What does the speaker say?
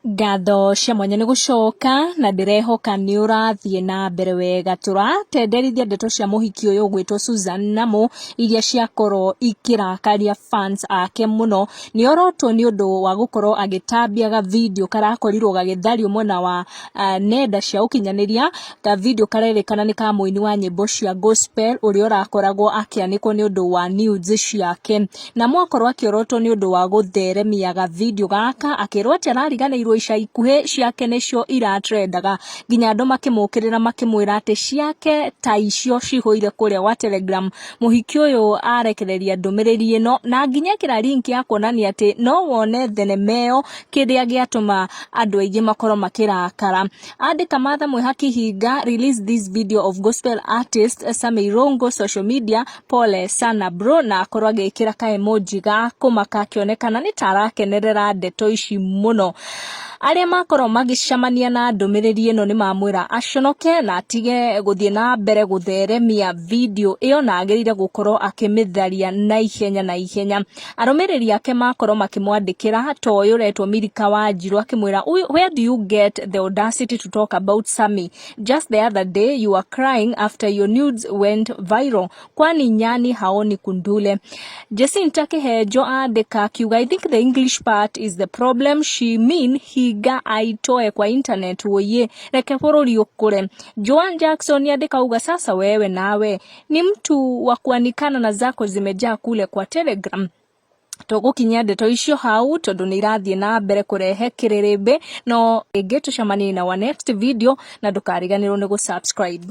Ngatho cia mwanya ni gucoka na ndirehoka ni urathie na mbere wega turatenderithia ndeto cia muhiki uyu gwitwo Susan Namu iria ciakorwo ikirakaria fans ake muno ni orotwo ni undu wa gukorwo agitambiaga video karakorirwo gagithario mwena wa nenda cia ukinyaniria ka video karerikana ni ka muini wa nyimbo cia gospel uria urakoragwo akianikwo ni undu wa news ciake na mwakorwo akiorotwo ni undu wa gutheremia video gaka akirwo ati arariganirwo ica ikuhe ciake nicio iratrendaga nginya andu makimukirira makimwira ati ciake ta icio cihoire kuria wa Telegram muhiki uyu arekereria ndumiriri ino na nginya kira link ya kuonania ati no wone thenemeo kiria giatuma andu aingi makoro makirakara andika matha mwihaki higa release this video of gospel artist Sammy Irungu social media pole sana bro na akorwo agikira ka emoji ga kumaka kionekana ni tarakenerera ndeto ici muno aria makorwo magicamania na ndumiriri ino ni mamwira aconoke na atige guthie na mbere gutheremia video iyo na agirire gukorwo akimitharia na ihenya arumiriri yake makorwo makimwandikira to uyu retwo Mirika wa Njiro akimwira where do you get the audacity to talk about Sammy? Just the other day you were crying after your nudes went viral. Kwani nyani haoni kundule. Jacinta Kehejo andika kiuga I think the English part is the problem. She mean higa aitoe kwa internet woye reke bururi ukure. Joan Jackson andika uga sasa wewe nawe ni mtu wa kuanikana na zako zimejaa kule kwa Telegram. Tugukinya ndeto icio hau tondu ni irathie na mbere kurehe kiriribe no ingi tucemanie na wa next video na ndukariganirwo ni gusubscribe.